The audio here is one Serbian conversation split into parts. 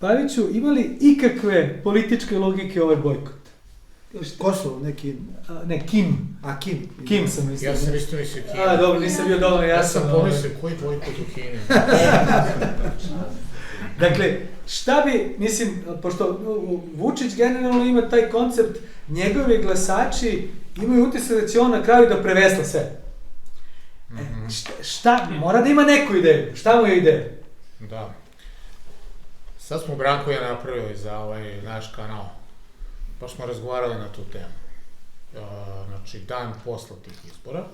Paviću, ima li ikakve političke logike ovaj bojkot? Kosovo, neki... Ne, Kim. Kim. Kim sam mislio. Ja sam isto mislio Kina. Dobro, nisam bio dovoljno jasan. Ja sam pomislio koji bojkot u Kini. Dakle, šta bi, mislim, pošto Vučić generalno ima taj koncept, njegovi glasači imaju utisak da će on na kraju da prevesla sve. Šta? Mora da ima neku ideju. Šta mu je ideja? Da. Sad smo Branko i ja napravili za ovaj naš kanal. Pa smo razgovarali na tu temu. Znači, dan posle tih izbora.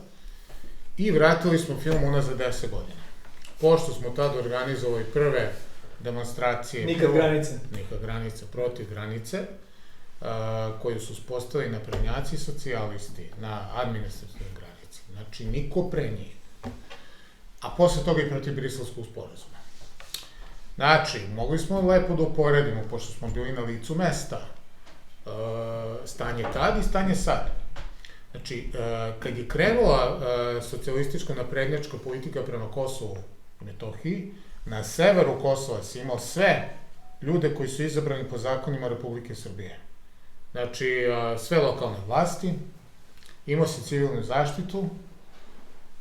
I vratili smo film unazad 10 godina. Pošto smo tada organizovali prve demonstracije... Nikad granice, protiv granice, koju su uspostavili naprednjaci i socijalisti na administrativnoj granici. Znači, niko pre njih. A posle toga i protiv Briselskog sporazuma. Znači, mogli smo lepo da uporedimo, pošto smo bili na licu mesta, stanje tad i stanje sad. Znači, kad je krenula socijalistička naprednjačka politika prema Kosovu i Metohiji, na severu Kosova si imao sve ljude koji su izabrani po zakonima Republike Srbije. Znači, sve lokalne vlasti, imao si civilnu zaštitu,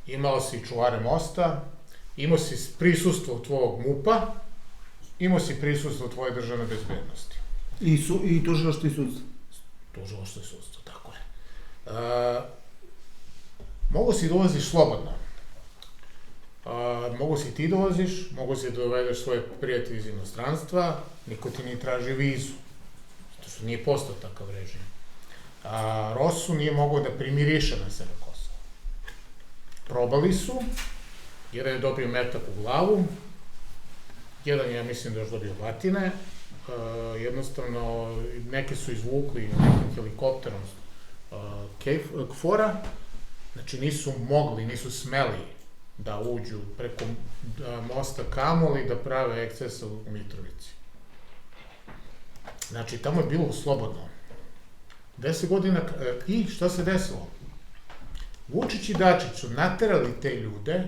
imao si čuvare mosta, imao si prisustvo tvojeg MUP-a, imao si prisustvo tvoje državne bezbednosti. I tužilaštvo i sudstvo. Tužilaštvo i sudstvo, tako je. Mogu si da ulaziš slobodno. Mogu si ti da ulaziš, mogu si da dovedeš svoje prijatelje iz inostranstva, niko ti ne traži vizu, zato što nije postao takav režim. Rosu nije mogao da primiriše na sebe Kosovo. Probali su, jedan je dobio metak u glavu, jedan je, ja mislim da još dobio batine, jednostavno, neke su izvukli nekim helikopterom KFOR-a, znači nisu mogli, nisu smeli da uđu preko mosta Kamoli da prave ekscesa u Mitrovici. Znači, tamo je bilo slobodno. 10 godina, i šta se desilo? Vučić i Dačić su naterali te ljude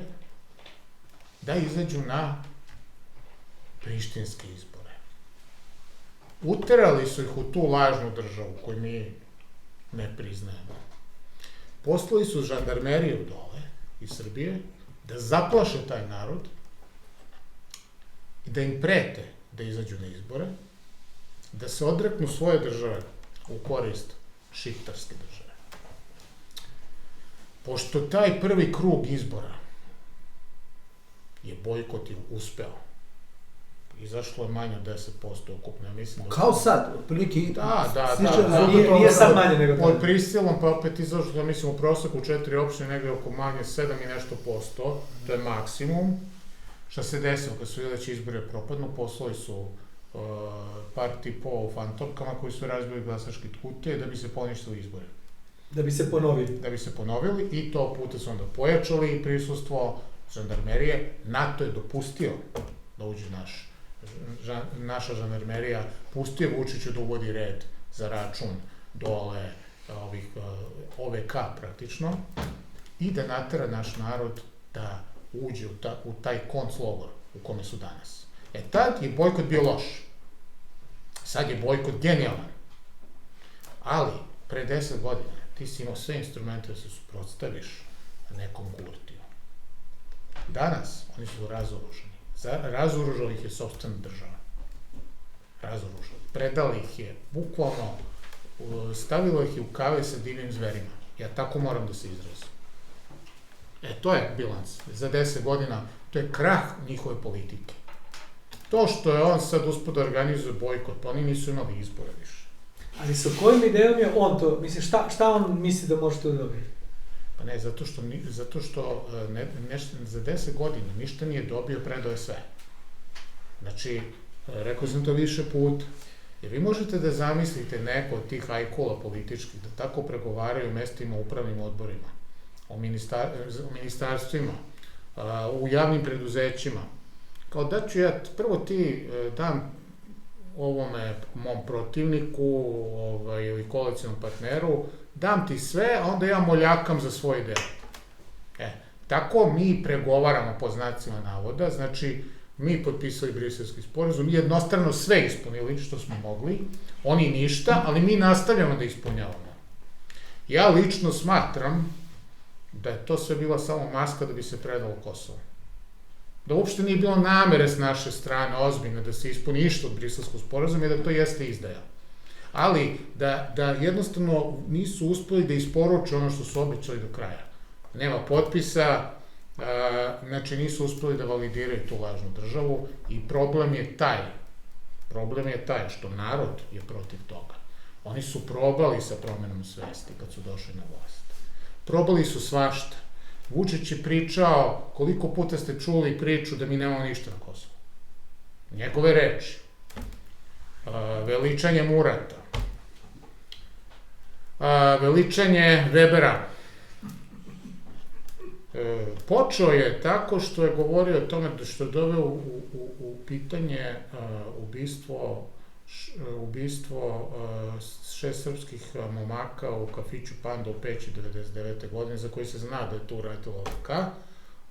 da izađu na prištinske izbore. Uterali su ih u tu lažnu državu koju mi ne priznajemo. Poslali su žandarmeriju dole iz Srbije da zaplaše taj narod i da im prete da izađu na izbore, da se odreknu svoje države u korist šiptarske države. Pošto taj prvi krug izbora je bojkot uspeo, izašlo je manje od 10% ukupno, ja mislim da... Kao sad, otprilike... Da, nije sad manje nego to. Pod prisilom, pa opet izašlo, ja mislim, u proseku 4 opštine negde oko manje 7 i nešto posto, to je maksimum. Šta se desilo, kad su vidjeli da će izbore propadnu, poslali su partiji po fantomkama koji su razbili glasačke kutije da bi se poništili izbore. Da bi se ponovili. Da bi se ponovili i to puta su onda pojačali prisustvo žandarmerije. NATO je dopustio da uđe naša žandarmerija, pustio Vučiću da uvodi red za račun dole OVK praktično i da natera naš narod da uđe u taj konclogor u kome su danas. Tad je bojkot bio loš. Sad je bojkot genijalan. Ali, pre 10 godina ti si imao sve instrumente da se suprotstaviš nekom Kurtiju. Danas oni su razoruženi. Razoružala ih je sopstvena država. Razoružala. Predala ih je, bukvalno, stavila ih je u kave sa divnim zverima. Ja tako moram da se izrazim. To je bilans. Za 10 godina, to je krah njihove politike. To što je on sad uspio da organizuje bojkot, pa oni nisu imali izbora više. Ali sa kojim idejom je on to, mislim, šta on misli da može to dobiti? Pa ne, zato što za 10 godina ništa nije dobio, predao je sve. Znači, rekao sam to više puta, jer vi možete da zamislite neko od tih ajkula političkih, da tako pregovaraju u mestima, upravnim odborima, o ministarstvima, u javnim preduzećima. Kao da ću ja, prvo ti dam ovome mom protivniku ili koalicijnom partneru, dam ti sve, a onda ja moljakam za svoj deo. Tako mi pregovaramo po znacima navoda, znači mi potpisali Briselski sporazum, jednostrano sve ispunili što smo mogli, oni ništa, ali mi nastavljamo da ispunjavamo. Ja lično smatram da je to sve bila samo maska da bi se predalo Kosovo. Da uopšte nije bilo namere s naše strane ozbiljno da se ispuni išta od Briselskog sporazuma i da to jeste izdaja. Ali da jednostavno nisu uspeli da isporuče ono što su obećali do kraja. Nema potpisa, znači nisu uspeli da validiraju tu lažnu državu i problem je taj što narod je protiv toga. Oni su probali sa promenom svesti kad su došli na vlast. Probali su svašta. Vučić je pričao, koliko puta ste čuli priču da mi nemamo ništa na Kosovu. Njegove reči. Veličanje Murata. Veličanje Webera. Počeo je tako što je govorio o tome što je doveo u pitanje ubistvo 6 srpskih momaka u kafiću Panda u Peći 99. godine, za koji se zna da je tu uradila OVK.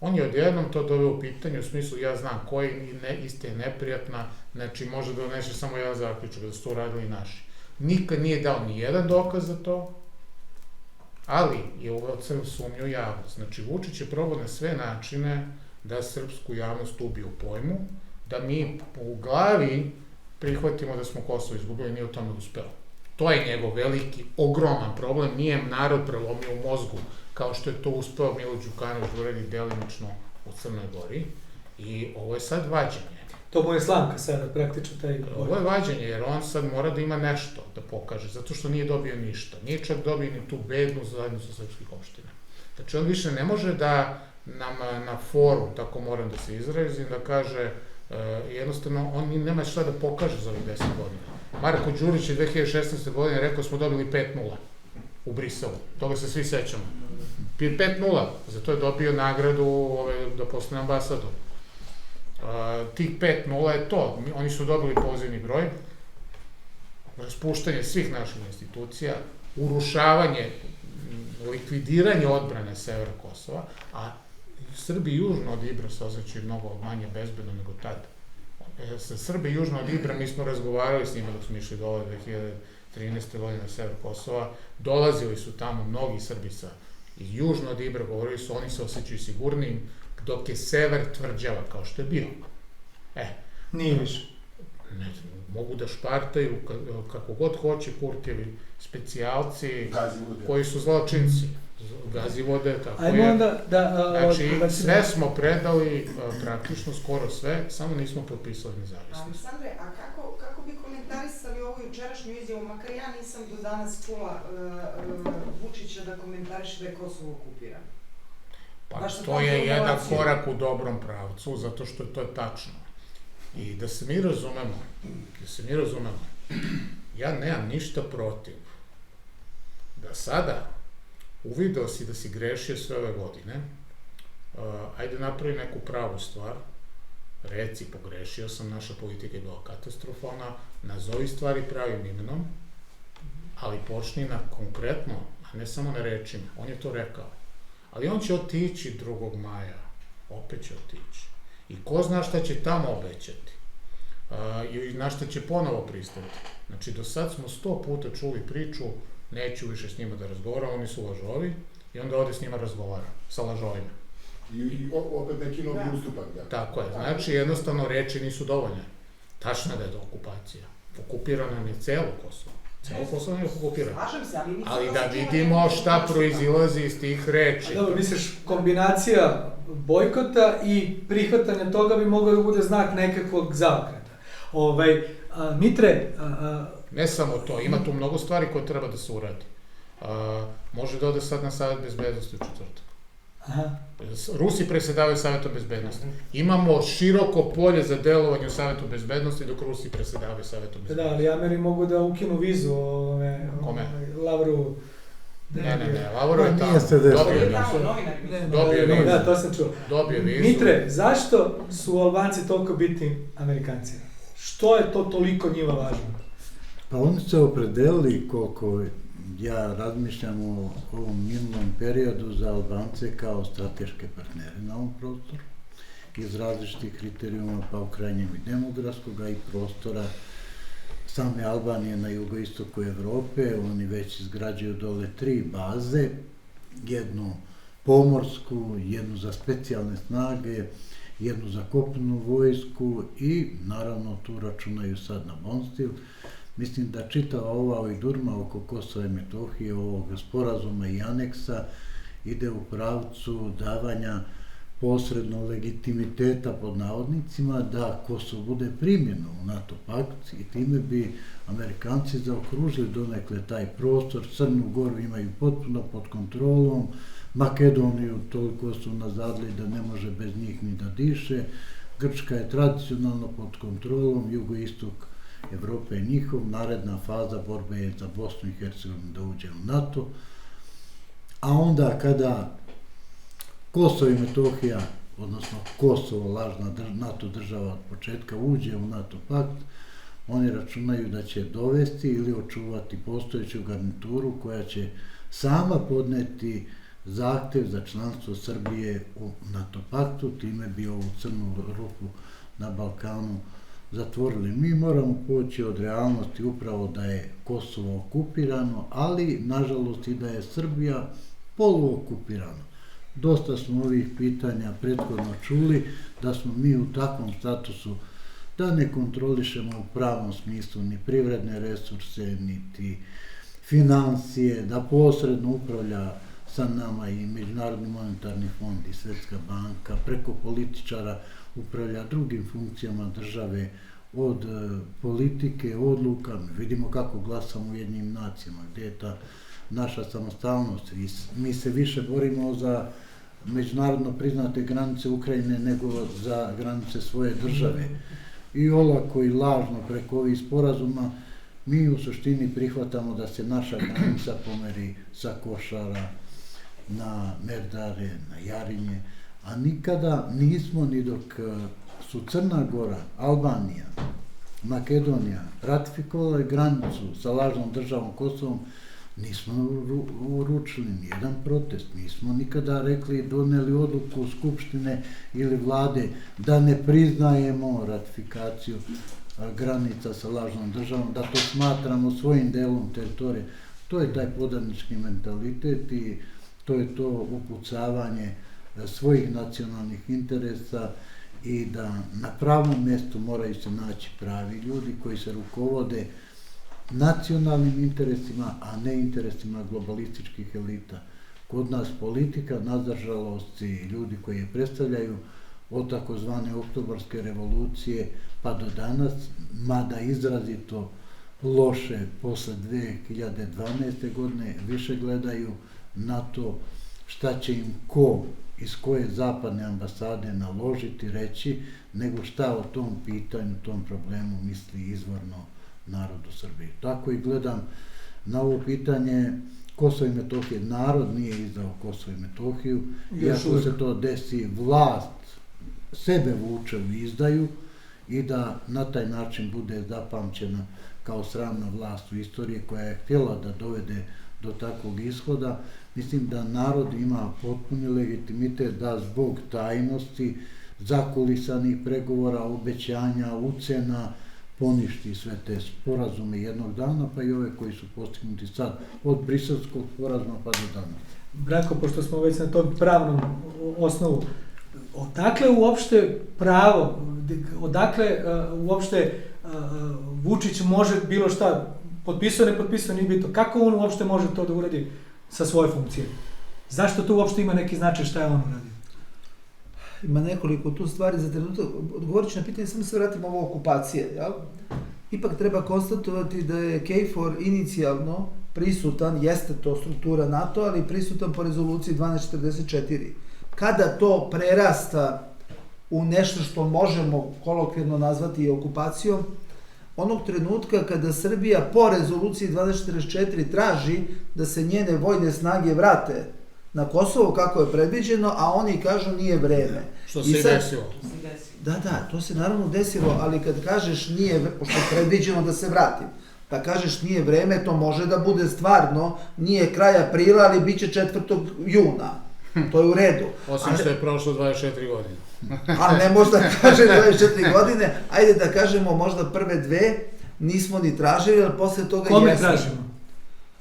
On je odjednom to doveo u pitanje, u smislu ja znam koji, iste je neprijatna, znači može da doneše samo jedan zaključak, da su to uradili naši. Nikad nije dao ni jedan dokaz za to, ali je uveo crnu sumnju u javnost. Znači, Vučić je probao na sve načine da srpsku javnost ubije u pojmu, da mi u glavi prihvatimo da smo Kosovo izgubili, nije u tome uspeo. To je njegov veliki, ogroman problem, nije narod prelomio u mozgu, kao što je to uspeo Milo Đukanović da uradi delimično u Crnoj Gori. I ovo je sad vađenje. To mu je slamka sada, praktično taj... Ovo je vađenje, jer on sad mora da ima nešto da pokaže, zato što nije dobio ništa. Nije čak dobio ni tu bednu zajednicu srpskih opština. Znači, on više ne može da nam na foru, tako moram da se izrazim, da kaže, jednostavno, on nema šta da pokaže za ovih 10 godina. Marko Đurić je 2016. godine rekao smo dobili 5-0 u Briselu. Toga se svi sećamo. 5-0, zato je dobio nagradu da postane ambasador. Tih 5-0 je to. Oni su dobili pozivni broj, raspuštanje svih naših institucija, urušavanje, likvidiranje odbrane severa Kosova, a Srbi južno od Ibra se osjećaju mnogo manje bezbedno nego tada. Sa Srbi južno od Ibra mi smo razgovarali s njima dok smo išli dole 2013. godine na sever Kosova, dolazili su tamo mnogi Srbi iz južno od Ibra, govorili su oni se osjećaju sigurnijim, dok je sever tvrđava, kao što je bio. Nije više. Mogu da špartaju kako god hoće Kurtijevi specijalci koji su zločinci. Gazivode, tako je. Znači, sve smo predali, praktično skoro sve, samo nismo potpisali nezavisnost. Aleksandre, a kako bi komentarisali ovu jučerašnju izjavu, makar ja nisam do danas čula Vučića da komentariše da je Kosovo okupirano? Pa to je jedan korak u dobrom pravcu, zato što je to tačno. I da se mi razumemo, ja nemam ništa protiv da sada uvideo si da si grešio sve ove godine, ajde napravi neku pravu stvar, reci pogrešio sam, naša politika je bila katastrofalna, nazovi stvari pravim imenom, ali počni na konkretno, a ne samo na rečima, on je to rekao. Ali on će otići 2. maja, opet će otići. I ko zna šta će tamo obećati, i na šta će ponovo pristati. Znači, do sad smo 100 puta čuli priču, neću više s njima da razgovaram, oni su lažovi, i onda ovde s njima razgovara, sa lažovima. I opet neki novi ustupak, da. Tako je, znači jednostavno reči nisu dovoljne. Tačno da je to okupacija. Okupirano nam je celo Kosovo. Celo Kosovo je okupirano. Ali da vidimo šta proizilazi iz tih reči. Dobro, misliš, kombinacija bojkota i prihvatanja toga bi mogao da bude znak nekakvog zaokreta. Mitre... Ne samo to, ima tu mnogo stvari koje treba da se uradi. Može da ode sad na Savet bezbednosti u četvrtak. Rusi presedavaju Savetom bezbednosti. Imamo široko polje za delovanje u Savetu bezbednosti dok Rusi presedavaju Savetom bezbednosti. Da, ali Ameri mogu da ukinu vizu Lavrovu. Ne, Lavro je tamo. Dobio je vizu. Da, to sam čuo. Dobio vizu. Mitre, zašto su Albanci toliko bitni Amerikancima? Što je to toliko njima važno? Pa oni se opredelili, koliko ja razmišljam o ovom mirnom periodu, za Albance kao strateške partnere na ovom prostoru. iz različitih kriterijuma, pa u krajnjem i demografskog, a i prostora same Albanije na jugoistoku Evrope. Oni već izgrađuju dole 3 baze, jednu pomorsku, jednu za specijalne snage, jednu za kopnenu vojsku i naravno tu računaju sad na Bonstil. Mislim da čitava ova ujdurma oko Kosova i Metohije, ovog sporazuma i aneksa, ide u pravcu davanja posredno legitimiteta pod navodnicima da Kosovo bude primljeno u NATO pakt i time bi Amerikanci zaokružili donekle taj prostor. Crnu Goru imaju potpuno pod kontrolom, Makedoniju toliko su nazadili da ne može bez njih ni da diše, Grčka je tradicionalno pod kontrolom, jugoistok Evrope je njihov, naredna faza borbe je za Bosnu i Hercegovinu da uđe u NATO, a onda kada Kosovo i Metohija, odnosno Kosovo, lažna NATO država od početka, uđe u NATO pakt, oni računaju da će dovesti ili očuvati postojeću garnituru koja će sama podneti zahtev za članstvo Srbije u NATO paktu, time bi ovu crnu rupu na Balkanu zatvorili. Mi moramo poći od realnosti upravo da je Kosovo okupirano, ali nažalost i da je Srbija poluokupirana. Dosta smo ovih pitanja prethodno čuli, da smo mi u takvom statusu da ne kontrolišemo u pravom smislu ni privredne resurse, niti financije, da posredno upravlja sa nama i Međunarodni monetarni fond i Svetska banka, preko političara upravlja drugim funkcijama države, od politike, odluka. Vidimo kako glasamo u jednim nacijama, gdje je ta naša samostalnost. Mi se više borimo za međunarodno priznate granice Ukrajine nego za granice svoje države. I olako i lažno preko ovih sporazuma mi u suštini prihvatamo da se naša granica pomeri sa Košara na Merdare, na Jarinje, a nikada nismo, ni dok su Crna Gora, Albanija, Makedonija ratifikovali granicu sa lažnom državom Kosovom, nismo uručili nijedan protest, nismo nikada rekli, doneli odluku Skupštine ili vlade da ne priznajemo ratifikaciju granica sa lažnom državom, da to smatramo svojim delom teritorije. To je taj podanički mentalitet i to je to upucavanje svojih nacionalnih interesa i da na pravom mjestu moraju se naći pravi ljudi koji se rukovode nacionalnim interesima, a ne interesima globalističkih elita. Kod nas politika, nažalost, i ljudi koji je predstavljaju od takozvane oktobarske revolucije pa do danas, mada izrazito loše posle 2012. godine, više gledaju na to šta će im ko iz koje zapadne ambasade naložiti, reći, nego šta o tom pitanju, tom problemu misli izvorno narod u Srbiji. Tako i gledam na ovo pitanje Kosovo i Metohije. Narod nije izdao Kosovo i Metohiju, i ako se to desi, vlast sebe vuče u izdaju i da na taj način bude zapamćena kao sramna vlast u istoriji koja je htjela da dovede do takvog ishoda. Mislim da narod ima potpuni legitimitet da zbog tajnosti, zakulisanih pregovora, obećanja, ucena, poništi sve te sporazume jednog dana, pa i ove koji su postignuti sad, od Briselskog sporazuma pa do danas. Branko, pošto smo već na tom pravnom osnovu, odakle uopšte pravo, odakle uopšte Vučić može bilo šta, potpisao, ne potpisao, nije bitno, kako on uopšte može to da uradi sa svoje funkcije? Zašto to uopšte ima neki značaj šta je on uradio? Ima nekoliko tu stvari za trenutak. Odgovorit ću na pitanje, samo se vratimo ovo okupacije, jel? Ipak treba konstatovati da je KFOR inicijalno prisutan, jeste to struktura NATO, ali prisutan po rezoluciji 1244. Kada to prerasta u nešto što možemo kolokvijalno nazvati i okupacijom, onog trenutka kada Srbija po rezoluciji 1244 traži da se njene vojne snage vrate na Kosovo kako je predviđeno, a oni kažu nije vreme. Što se i desilo. Da, to se naravno desilo, ali kad kažeš nije, pošto je predviđeno da se vratim, pa kažeš nije vreme, to može da bude stvarno, nije kraj aprila, ali bit će 4. juna. To je u redu. Osim što je prošlo 24 godine. Ali ne možda kaže 24 godine, ajde da kažemo možda prve 2 nismo ni tražili, ali posle toga Kome jesmo. tražimo?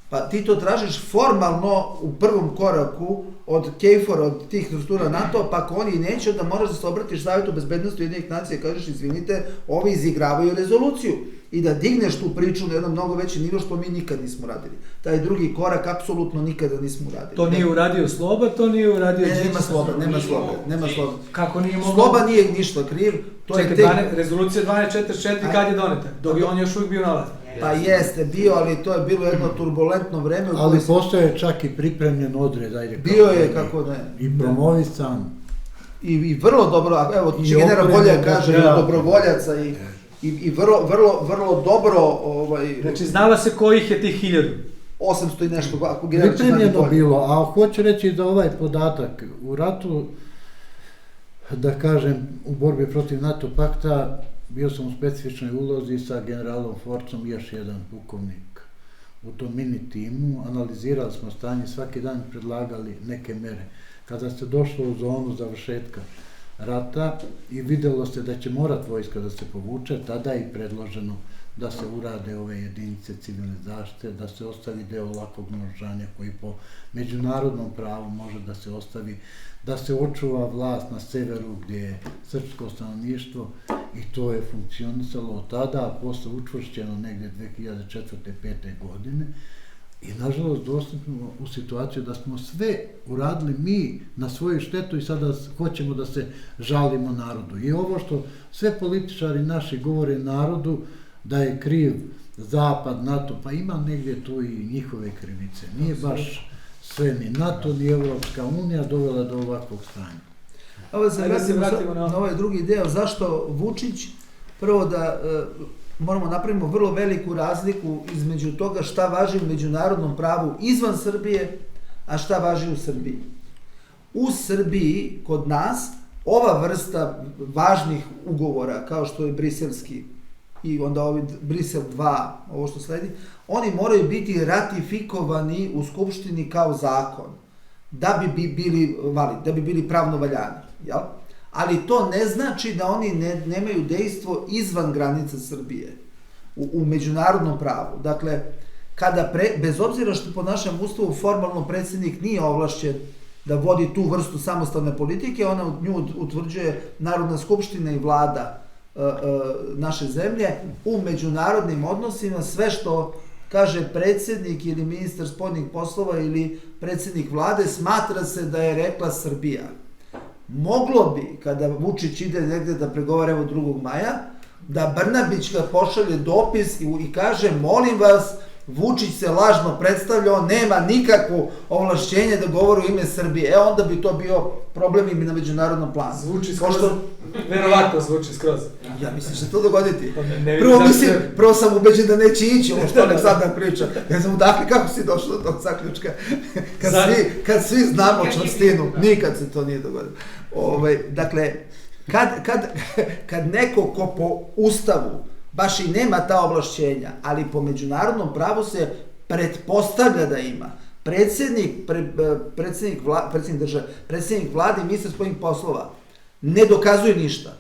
Pa ti to tražiš formalno u prvom koraku od KFOR-a, od tih struktura NATO, pa ako oni neće, onda moraš da se obratiš Savjetu bezbednosti Ujedinjenih nacija i kažeš, izvinite, ovi izigravaju rezoluciju. I da digneš tu priču na jedan mnogo veći nivo, što mi nikad nismo radili. Taj drugi korak apsolutno nikada nismo uradili. To nije uradio Sloba, to nije uradio Ne, Đilas. nema Sloba. Kako nije mogao? Sloba nije ništa kriv, to je tek... Rezolucija 1244 kad je doneta, dok je on još uvijek bio na vlasti. Pa jeste bio, ali to je bilo jedno turbulentno vreme. Ali postoje čak i pripremljen odred, ajde. Bio je, kako ne. I promovisan. I vrlo dobro, evo, Čegenera Bolja kaže, dobrovoljaca i vrlo dobro... Znači, znala se kojih je tih 1000? 800 i nešto, ako Pripremljeno bilo, a hoću reći da ovaj podatak u ratu, da kažem, u borbi protiv NATO pakta, bio sam u specifičnoj ulozi sa generalom Forcom i još jedan pukovnik u tom mini timu, analizirali smo stanje, svaki dan predlagali neke mere. Kada se došlo u zonu završetka rata i videlo se da će morat vojska da se povuče, tada je predloženo da se urade ove jedinice civilne zaštite, da se ostavi deo lakog naoružanja koji po međunarodnom pravu može da se ostavi, da se očuva vlast na severu gdje je srpsko stanovništvo i to je funkcionisalo od tada, a posle učvršćeno negdje 2004. 5. godine. I nažalost došli smo u situaciju da smo sve uradili mi na svoju štetu i sada hoćemo da se žalimo narodu. I ovo što sve političari naši govore narodu da je kriv Zapad, NATO, pa ima negdje tu i njihove krivice. Nije baš sve ni NATO, ni Evropska unija dovela do ovakvog stanja. Ovo se vratimo na ovaj drugi deo. Zašto Vučić? Prvo da moramo napravimo vrlo veliku razliku između toga šta važi u međunarodnom pravu izvan Srbije, a šta važi u Srbiji. U Srbiji, kod nas, ova vrsta važnih ugovora, kao što je briselski i onda ovaj Brisel 2, ovo što sledi, oni moraju biti ratifikovani u Skupštini kao zakon, da bi bili validni, da bi bili pravno valjani, jel? Ali to ne znači da oni nemaju dejstvo izvan granica Srbije, u međunarodnom pravu. Dakle, bez obzira što po našem ustavu formalno predsjednik nije ovlašćen da vodi tu vrstu samostalne politike, ona nju utvrđuje Narodna skupština i vlada naše zemlje, u međunarodnim odnosima sve što kaže predsjednik ili ministar spoljnih poslova ili predsjednik vlade, smatra se da je rekla Srbija. Moglo bi, kada Vučić ide negde da pregovara evo 2. maja, da Brnabić ga pošalje dopis i kaže, molim vas, Vučić se lažno predstavlja, on nema nikakvo ovlašćenje da govori u ime Srbije. Onda bi to bio problem i na međunarodnom planu. Zvuči skroz, verovatno zvuči skroz. Ja mislim što će to dogoditi. Prvo sam ubeđen da neće ići ovo što Aleksandar priča. Ja sam udahli, kako si došao do tog zaključka? Kad svi znamo čvrstinu, nikad se to nije dogodilo. Dakle, kad neko ko po ustavu baš i nema ta ovlašćenja, ali po međunarodnom pravu se pretpostavlja da ima. Predsjednik vlade i ministar spoljnih poslova ne dokazuju ništa.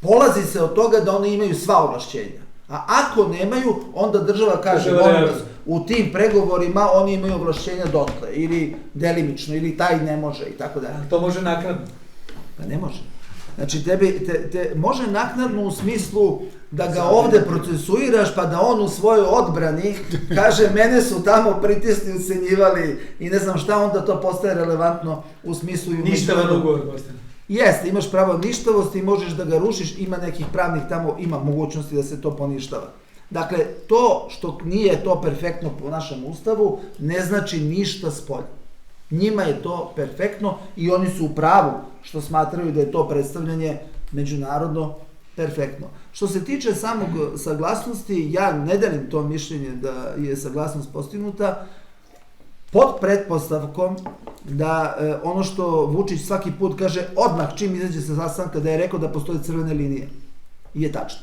Polazi se od toga da oni imaju sva ovlašćenja. A ako nemaju, onda država kaže, u tim pregovorima oni imaju ovlašćenja dotle, ili delimično, ili taj ne može, i tako dalje. To može naknadno? Pa ne može. Znači, može naknadno u smislu da ga ovde procesuiraš, pa da on u svojoj odbrani kaže, mene su tamo pritisni, ucenjivali i ne znam šta, onda to postaje relevantno u smislu... Ništavan ugovor postaje. Jeste, imaš pravo ništavosti i možeš da ga rušiš, ima nekih pravnih tamo, ima mogućnosti da se to poništava. Dakle, to što nije to perfektno po našem ustavu, ne znači ništa spolja. Njima je to perfektno i oni su u pravu što smatraju da je to predstavljanje međunarodno perfektno. Što se tiče samog saglasnosti, ja ne delim to mišljenje da je saglasnost postignuta pod pretpostavkom da ono što Vučić svaki put kaže odmah čim izađe sa sastanka da je rekao da postoje crvene linije. Je tačno.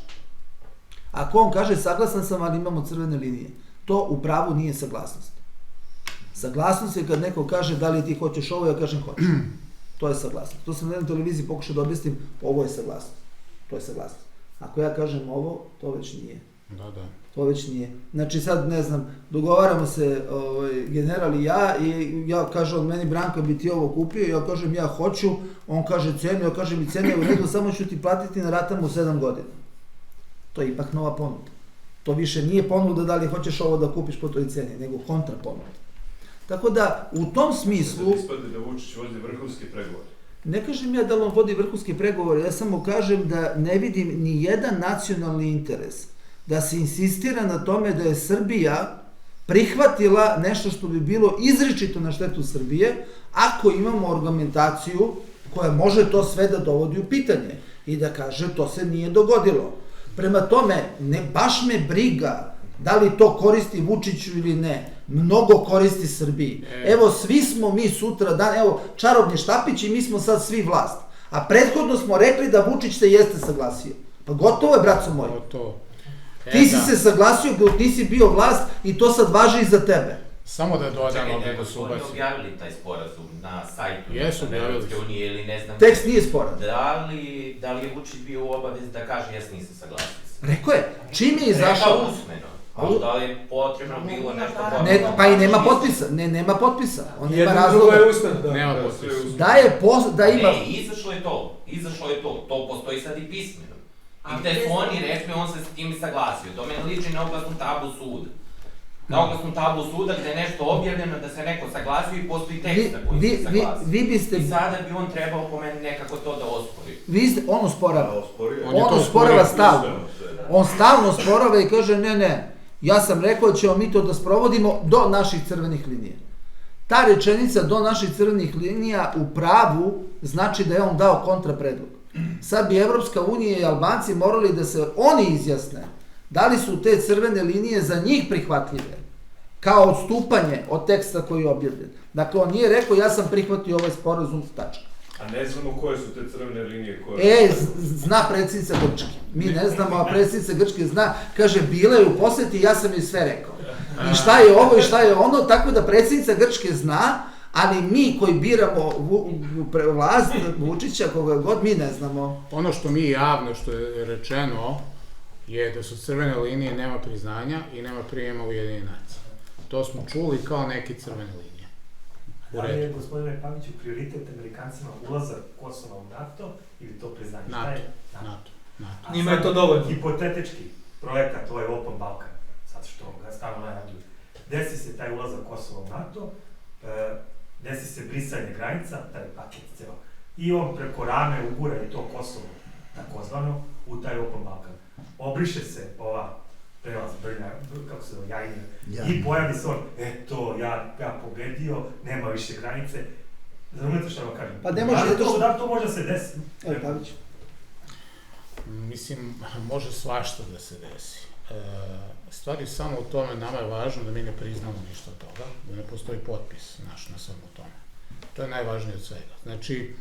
Ako on kaže saglasan sam, ali imamo crvene linije, to u pravu nije saglasnost. Saglasnost je kad neko kaže da li ti hoćeš ovo, ja kažem hoćeš. to je saglasnost. To sam na jednoj televiziji pokušao da objasnim, ovo je saglasnost. To je saglasnost. Ako ja kažem ovo, to već nije. Da. To već nije. Znači sad, ne znam, dogovaramo se general i ja kažem od meni, Branko, bi ti ovo kupio, ja kažem ja hoću, on kaže cenu, ja kažem i cena je u redu, samo ću ti platiti na ratama u 7 godina. To je ipak nova ponuda. To više nije ponuda da li hoćeš ovo da kupiš po toj ceni, nego kontra ponuda. Tako da, u tom smislu... Sad ispadne da Vučić vodi vrhunski pregovor. Ne kažem ja da on vodi vrhunski pregovor, ja samo kažem da ne vidim ni jedan nacionalni interes da se insistira na tome da je Srbija prihvatila nešto što bi bilo izričito na štetu Srbije, ako imamo argumentaciju koja može to sve da dovodi u pitanje i da kaže to se nije dogodilo. Prema tome, baš me briga da li to koristi Vučiću ili ne, mnogo koristi Srbiji. Evo, svi smo mi sutra dan, evo, čarobni štapić i mi smo sad svi vlast. A prethodno smo rekli da Vučić se jeste saglasio. Pa gotovo je, braco moj. Ti si se saglasio, ti si bio vlast i to sad važi i za tebe. Samo da dodam ovdje da se Oni ubaci. objavili taj sporazum na sajtu Evropske unije ili ne znam... Tekst nije sporan. Da li je Vučić bio u obavezi da kaže ja nisam saglasio? Rekao je, čim je izašao... Rekao usmeno, ali da li je potrebno bilo nešto potrebno? Pa i nema potpisa, nema potpisa. On nema razloga. Jedno drugo je usmeno, Nema potpisa. Da ima... Izašlo je to postoji sad i pismeno. I gde su oni rekli, on se s tim saglasio. To me liči na oglasnu tablu suda. Na oglasnu tablu suda gde je nešto objavljeno, da se neko saglasio i postoji tekst na koji se saglasio. I sada bi on trebao po meni nekako to da ospori. On osporava. On osporava stalno. On stalno osporava i kaže ne, ja sam rekao da ćemo mi to da sprovodimo do naših crvenih linija. Ta rečenica do naših crvenih linija u pravu znači da je on dao kontrapredlog. Sad bi Evropska unija i Albanci morali da se oni izjasne da li su te crvene linije za njih prihvatljive, kao odstupanje od teksta koji je objavljen. Dakle, on nije rekao ja sam prihvatio ovaj sporazum, tačka. A ne znamo koje su te crvene linije koje... Zna predsjednica Grčke. Mi ne znamo, a predsjednica Grčke zna, kaže, bila je u poseti, ja sam joj sve rekao. I šta je ovo i šta je ono, tako da predsjednica Grčke zna, ali mi koji biramo vlast Vučića, koga god, mi ne znamo. Ono što mi javno, što je rečeno, je da su crvene linije nema priznanja i nema prijema Ujedinjenih nacija. To smo čuli kao neke crvene linije. Da li je, gospodine Paviću, prioritet Amerikancima ulazak Kosova u NATO ili to priznanje? NATO. Njima je to dovoljno. Hipotetički projekat, ovaj Open Balkan, sad što ga stavno najavljuju, desi se taj ulazak Kosova u NATO, desi se brisanje granica, taj paket ceo, i on preko rame ugura i to Kosovo, takozvano, u taj Open Balkan. Obriše se ova prelaz Brnja, kako se zove, Jajina, i pojavi se on, eto, ja pobedio, nema više granice. Razumete što vam kažem? Pa ne može to... Da to može se desiti? Evo, Pavić. Mislim, može svašta da se desi. Stvari samo u tome, nama je važno da mi ne priznamo ništa od toga, da ne postoji potpis naš na svemu tome. To je najvažnije od svega. Znači,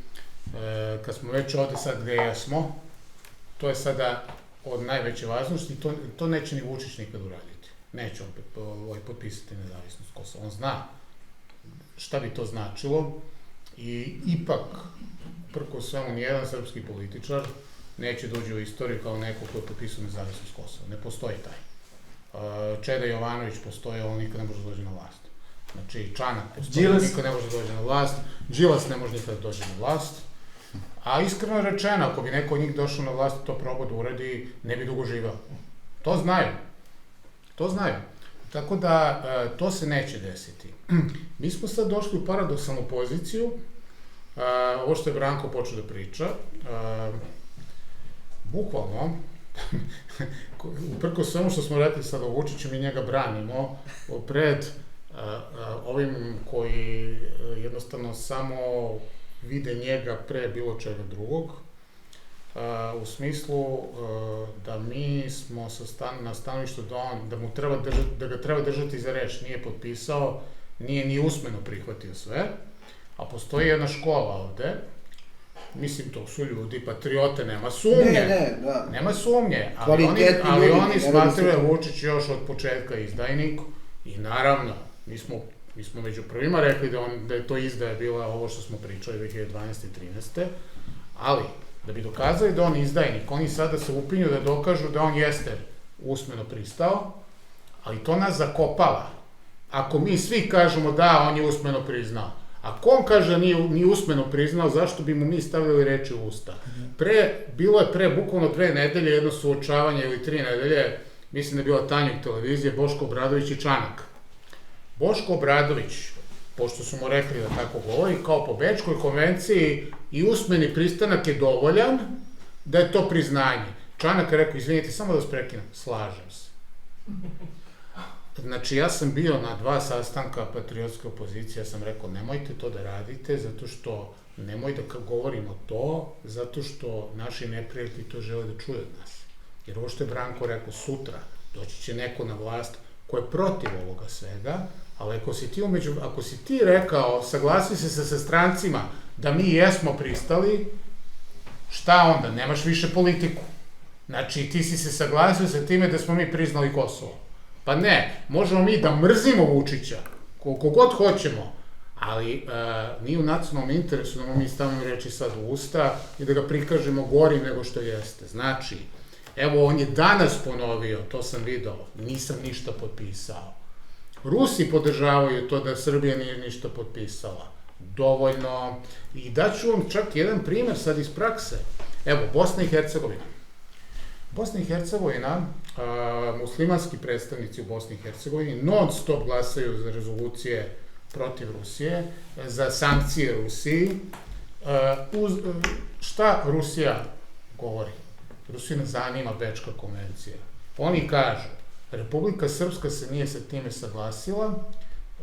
kad smo već ovde sad gde jesmo, to je sada od najveće važnosti, to neće ni Vučić nikad uraditi. Neće on potpisati nezavisnost Kosova. On zna šta bi to značilo i ipak, prko svemu, nijedan srpski političar neće dođi u istoriju kao neko ko je potpisao nezavisnost Kosova. Ne postoji taj. Čeda Jovanović postoje, on nikad ne može dođi na vlast. Znači, Čanak postoje, nikad ne može dođi na vlast, Đilas ne može nikad dođi na vlast. A iskreno rečeno, ako bi neko od njih došao na vlast i to probao da uradi, ne bi dugo živao. To znaju. Tako da, to se neće desiti. Mi smo sad došli u paradoksalnu poziciju, ovo što je Branko počeo da priča, bukvalno, uprko svemu što smo rekli sad o Vučiću, mi njega branimo pred ovim koji jednostavno samo vide njega pre bilo čega drugog, u smislu da mi smo na stanovištu da ga treba držati za reč, nije potpisao, nije ni usmeno prihvatio sve, a postoji jedna škola ovde, mislim, to su ljudi, patriote, nema sumnje, ali oni smatraju Vučić još od početka izdajnik i naravno, mi smo Mi smo među prvima rekli da je to izdaja bila ovo što smo pričali 2012. i 2013. Ali, da bi dokazali da on izdajnik, oni sada se upinju da dokažu da on jeste usmeno pristao, ali to nas zakopava. Ako mi svi kažemo da, on je usmeno priznao. Ako on kaže nije usmeno priznao, zašto bi mu mi stavili reči u usta? Bilo je bukvalno 2 nedelje, jedno suočavanje ili 3 nedelje, mislim da je bila Tanjug televizije, Boško Obradović i Čanak. Boško Obradović, pošto su mu rekli da tako govori, kao po Bečkoj konvenciji i usmeni pristanak je dovoljan da je to priznanje. Čanak je rekao, izvinite, samo da vas prekinem, slažem se. Znači, ja sam bio na 2 sastanka patriotske opozicije, ja sam rekao, nemojte to da radite, zato što, nemoj da govorimo to, zato što naši neprijatelji to žele da čuju od nas. Jer ovo što je Branko rekao, sutra doći će neko na vlast ko je protiv ovoga svega, ali ako si ti rekao, saglasi se sa strancima da mi jesmo pristali, šta onda? Nemaš više politiku. Znači, ti si se saglasio sa time da smo mi priznali Kosovo. Pa ne, možemo mi da mrzimo Vučića, koliko god hoćemo, ali nije u nacionalnom interesu da mi stavimo reči sad u usta i da ga prikažemo gorim nego što jeste. Znači, evo, on je danas ponovio, to sam video, nisam ništa potpisao. Rusi podržavaju to da Srbija nije ništa potpisala. Dovoljno. I daću vam čak jedan primer sad iz prakse. Evo, Bosna i Hercegovina. Bosna i Hercegovina, muslimanski predstavnici u Bosni i Hercegovini non stop glasaju za rezolucije protiv Rusije, za sankcije Rusiji. Šta Rusija govori? Rusiju ne zanima Bečka konvencija. Oni kažu, Republika Srpska se nije sa time saglasila,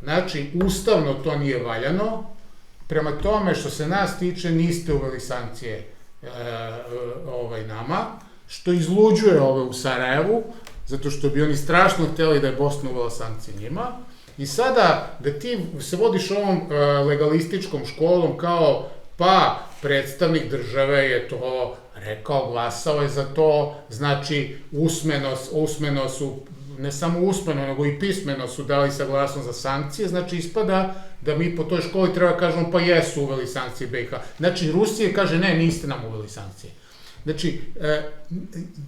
znači ustavno to nije valjano, prema tome što se nas tiče niste uveli sankcije nama, što izluđuje ove u Sarajevu, zato što bi oni strašno hteli da je Bosna uvela sankcije njima, i sada da ti se vodiš ovom legalističkom školom kao pa predstavnik države je to rekao, glasao je za to, znači usmeno su, ne samo usmeno, nego i pismeno su dali saglasnost za sankcije, znači ispada da mi po toj školi treba kažemo pa jesu uveli sankcije BiH. Znači Rusija kaže ne, niste nam uveli sankcije. Znači,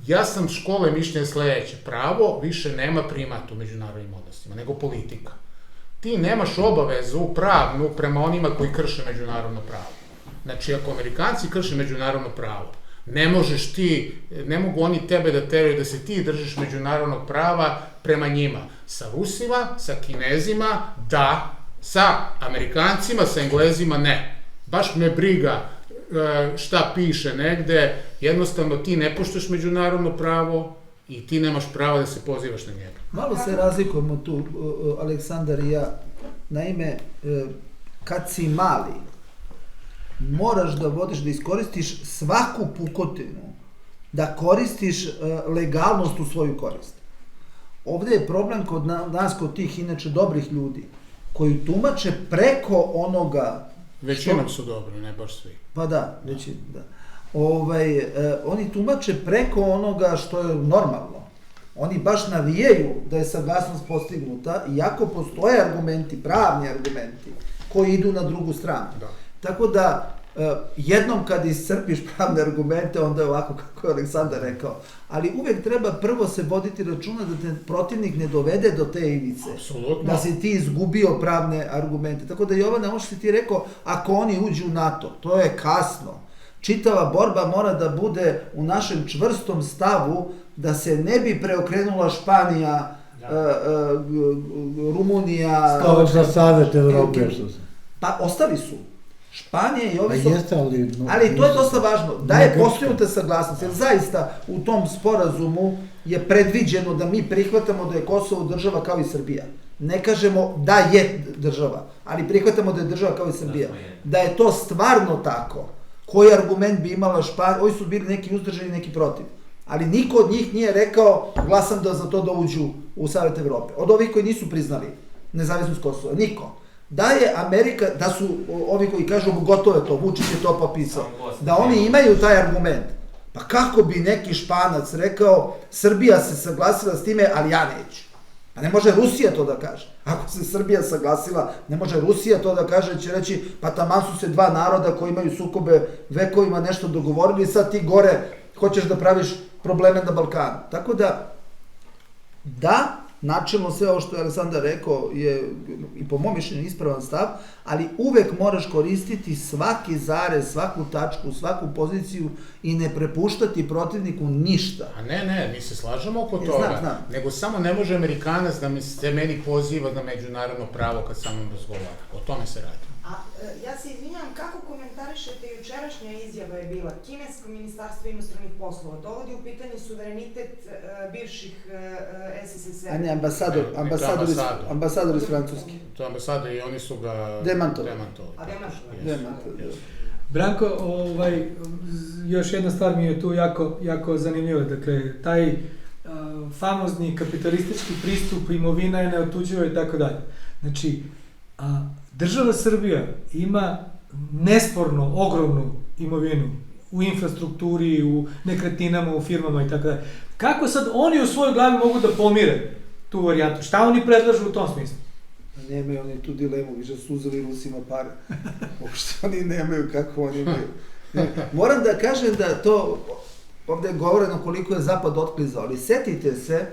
ja sam škole mišljenja sledeće, pravo više nema primat u međunarodnim odnosima, nego politika. Ti nemaš obavezu pravnu prema onima koji krše međunarodno pravo. Znači, ako Amerikanci krše međunarodno pravo, ne mogu oni tebe da teraju da se ti držiš međunarodnog prava prema njima. Sa Rusima, sa Kinezima, da, sa Amerikancima, sa Englezima, ne. Baš me briga šta piše negde, jednostavno ti ne poštuješ međunarodno pravo i ti nemaš pravo da se pozivaš na njega. Malo se razlikujemo tu, Aleksandar i ja. Naime, kad si mali, moraš da iskoristiš svaku pukotinu, da koristiš legalnost u svoju korist. Ovde je problem kod nas, kod tih inače dobrih ljudi, koji tumače preko onoga... Većinom su dobri, ne baš svi. Pa da, većinom, da. Oni tumače preko onoga što je normalno. Oni baš navijaju da je saglasnost postignuta, iako postoje argumenti, pravni argumenti, koji idu na drugu stranu. Tako da, jednom kad iscrpiš pravne argumente, onda je ovako kako je Aleksandar rekao. Ali uvek treba prvo se voditi računa da te protivnik ne dovede do te ivice. Apsolutno. Da si ti izgubio pravne argumente. Tako da, Jovana, ovo što ti rekao, ako oni uđu u NATO, to je kasno. Čitava borba mora da bude u našem čvrstom stavu da se ne bi preokrenula Španija, Rumunija... Stavak za Savet Evrope. Pa, ostali su. Španija i ovi su... Ali to je dosta važno. Da je postignuta saglasnost, jer zaista u tom sporazumu je predviđeno da mi prihvatamo da je Kosovo država kao i Srbija. Ne kažemo da je država, ali prihvatamo da je država kao i Srbija. Da je to stvarno tako, koji argument bi imala Španija, ovi su bili neki uzdržani, neki protiv. Ali niko od njih nije rekao glasam da za to da uđu u Savet Evrope. Od ovih koji nisu priznali nezavisnost Kosova. Niko. Da je Amerika, da su ovi koji kažu gotovo je to, Vučić je to popisao, da oni imaju taj argument. Pa kako bi neki Španac rekao, Srbija se saglasila s time, ali ja neću. A ne može Rusija to da kaže. Ako se Srbija saglasila, ne može Rusija to da kaže, će reći, pa taman su se dva naroda koji imaju sukobe vekovima nešto dogovorili i sad ti gore hoćeš da praviš probleme na Balkanu. Tako da, načelno sve ovo što je Aleksandar rekao je i po mom mišljenju ispravan stav, ali uvek moraš koristiti svaki zarez, svaku tačku, svaku poziciju i ne prepuštati protivniku ništa. A ne, mi se slažemo oko toga, znam. Nego samo ne može Amerikanac da se meni poziva na međunarodno pravo kad sa mnom razgovara. O tome se radi. A ja se izvinjavam, kako komentarišete, jučerašnja izjava je bila, kinesko ministarstvo inostranih poslova dovodi u pitanje suverenitet bivših SSSR. A ne, ambasador iz Francuske. To je ambasador i oni su ga demantovali. Branko, još jedna stvar mi je tu jako zanimljiva. Dakle, taj famozni kapitalistički pristup, imovina je neotuđiva i tako dalje. Znači, država Srbija ima nesporno ogromnu imovinu u infrastrukturi, u nekretninama, u firmama i tako dalje. Kako sad oni u svojoj glavi mogu da pomire tu varijantu? Šta oni predlažu u tom smislu? Nemaju oni tu dilemu, više su uzeli Rusima pare. Uopšte oni nemaju kako oni imaju. Moram da kažem da to, ovde je govoreno koliko je Zapad otklizao, ali setite se,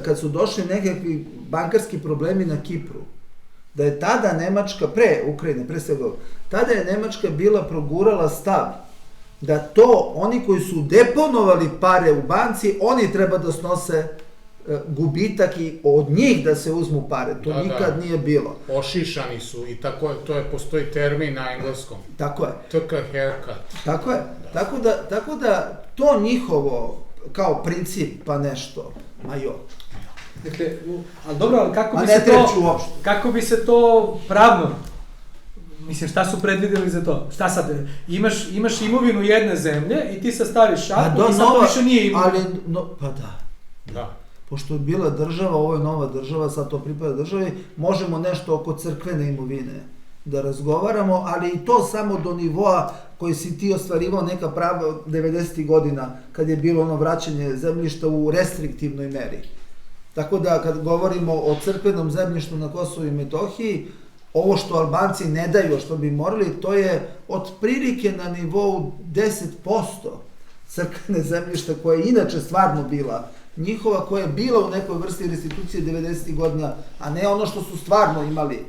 kad su došli nekakvi bankarski problemi na Kipru, da je tada Nemačka, pre Ukrajine, pre svega, tada je Nemačka bila progurala stav da to, oni koji su deponovali pare u banci, oni treba da snose gubitak i od njih da se uzmu pare. To nikad nije bilo. Ošišani su i tako, postoji termin na engleskom. Tako je. Took a haircut. Tako je. Tako da to njihovo, kao princip, pa nešto, Dakle, ali dobro, ali kako bi se to pravno, mislim, šta su predvideli za to? Šta sad, imaš imovinu jedne zemlje i ti sad staviš šapu i sad to više nije imovina. Pa da. Pošto je bila država, ovo je nova država, sad to pripada državi, možemo nešto oko crkvene imovine da razgovaramo, ali i to samo do nivoa koji si ti ostvarivao neka prava 90. godina, kad je bilo ono vraćanje zemljišta u restriktivnoj meri. Tako da, kad govorimo o crkvenom zemljištu na Kosovu i Metohiji, ovo što Albanci ne daju, što bi morali, to je otprilike na nivou 10% crkvene zemljišta koja je inače stvarno bila njihova, koja je bila u nekoj vrsti restitucije 90. godina, a ne ono što su stvarno imali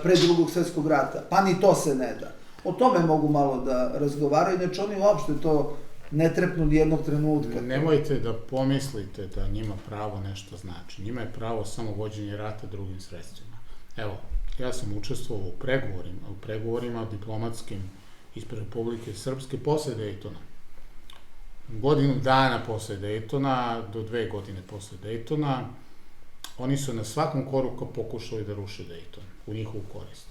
pre Drugog svjetskog rata. Pa ni to se ne da. O tome mogu malo da razgovaraju, inače oni uopšte to ne trepnu ni jednog trenutka. Nemojte da pomislite da njima pravo nešto znači. Njima je pravo samo vođenje rata drugim sredstvima. Evo, ja sam učestvovao u pregovorima diplomatskim ispred Republike Srpske posle Dejtona. Godinu dana posle Dejtona, do 2 godine posle Dejtona, oni su na svakom koraku pokušali da ruše Dejton u njihovu korist.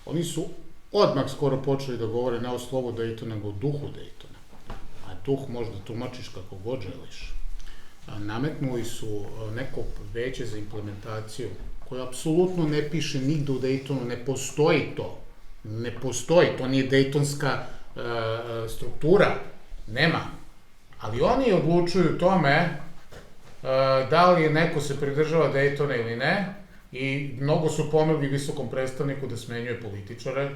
Oni su odmah skoro počeli da govore ne o slovu Dejtona, nego o duhu Dejtona. A duh možda tumačiš kako god želiš. Nametnuli su neko veće za implementaciju koje apsolutno ne piše nigde u Dejtonu, ne postoji to. Ne postoji, to nije dejtonska struktura, nema. Ali oni odlučuju tome da li neko se pridržava Dejtona ili ne, i mnogo su pomogli visokom predstavniku da smenjuje političare,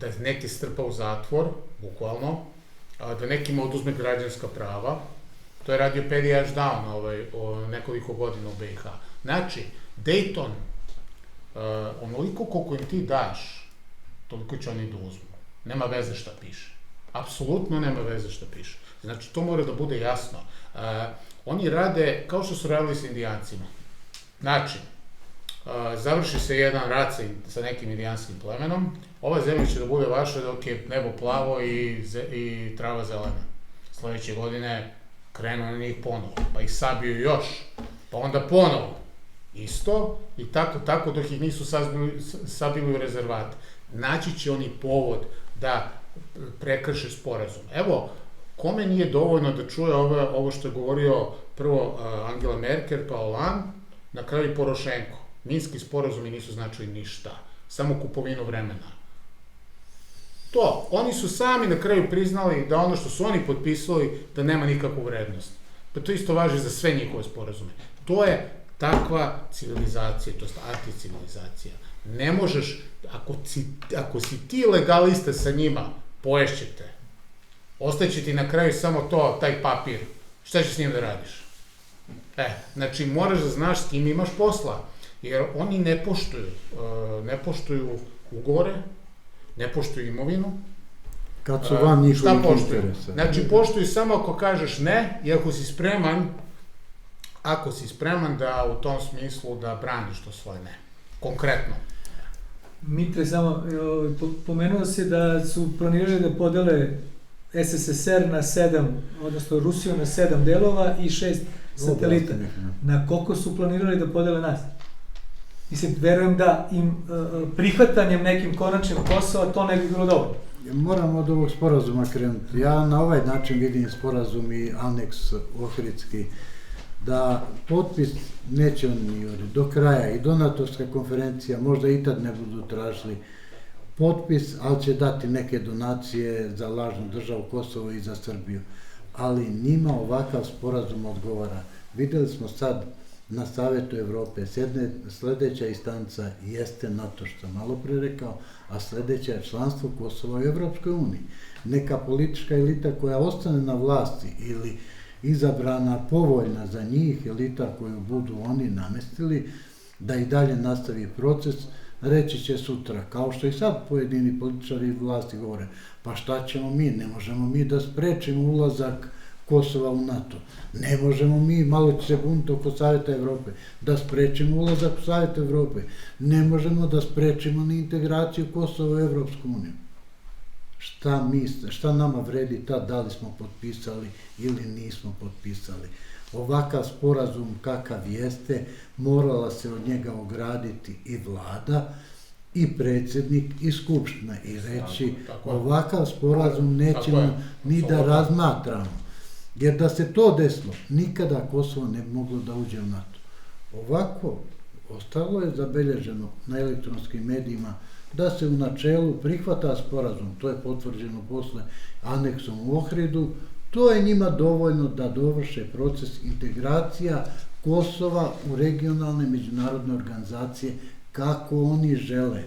da neke strpa u zatvor, bukvalno, da nekima oduzme građanska prava. To je radio Pedi Ashdown nekoliko godina u BiH. Znači, Dejton, onoliko koliko im ti daš, toliko će oni da uzmu. Nema veze šta piše. Apsolutno nema veze šta piše. Znači, to mora da bude jasno. Oni rade kao što su radili s Indijancima. Znači, završi se jedan rat sa nekim indijanskim plemenom, ova zemlja će da bude vaša dok je nebo plavo i trava zelena. Sledeće godine krenu na njih ponovo, pa ih sabiju još, pa onda ponovo. Isto i tako dok ih nisu sabili u rezervate. Naći će oni povod da prekrše sporazum. Evo, kome nije dovoljno da čuje ovo što je govorio prvo Angela Merkel, pa Hollande, na kraju Porošenko. Minski sporazumi nisu značili ništa, samo kupovinu vremena. To, oni su sami na kraju priznali da ono što su oni potpisali, da nema nikakvu vrednost. Pa to isto važi za sve njihove sporazume. To je takva civilizacija, to je anticivilizacija. Ne možeš, ako si ti legalista sa njima, poješćete. Ostaće ti na kraju samo to, taj papir. Šta ćeš s njim da radiš? Znači, moraš da znaš s kim imaš posla. Jer oni ne poštuju ugovore, ne poštuju imovinu. Kad su van njihovih interesa. Znači, poštuju samo ako kažeš ne i ako si spreman da u tom smislu da braniš to svoje ne. Konkretno. Mitre, samo pomenuo se da su planirali da podele SSSR na 7, odnosno Rusiju na 7 delova i 6 satelita. Na koliko su planirali da podele nas? Mislim, verujem da im prihvatanjem nekim konačnim Kosova to ne bi bilo dobro. Moram od ovog sporazuma krenuti. Ja na ovaj način vidim sporazum i aneks Ohridski, da potpis neće oni do kraja i donatorska konferencija, možda i tad ne budu tražili potpis, ali će dati neke donacije za lažnu državu Kosovo i za Srbiju. Ali njima ovakav sporazum odgovara. Videli smo sad na Savetu Evrope, sledeća instanca jeste NATO, što sam malo pre rekao, a sledeća je članstvo Kosova u Evropskoj uniji. Neka politička elita koja ostane na vlasti ili izabrana povoljna za njih, elita koju budu oni namestili, da i dalje nastavi proces, reći će sutra, kao što i sad pojedini političari vlasti govore, pa šta ćemo mi, ne možemo mi da sprečimo ulazak Kosova u NATO. Ne možemo mi, malo će se buniti oko Saveta Evrope, da sprečimo ulazak u Savet Evrope. Ne možemo da sprečimo ni integraciju Kosova u Evropsku uniju. Šta nama vredi tad, da li smo potpisali ili nismo potpisali. Ovakav sporazum kakav jeste, morala se od njega ograditi i vlada, i predsjednik, i skupština, i reći ovakav sporazum nećemo ni da razmatramo. Jer da se to desilo, nikada Kosovo ne bi moglo da uđe u NATO. Ovako, ostalo je zabeleženo na elektronskim medijima da se u načelu prihvata sporazum, to je potvrđeno posle aneksom u Ohridu, to je njima dovoljno da dovrše proces integracija Kosova u regionalne međunarodne organizacije kako oni žele.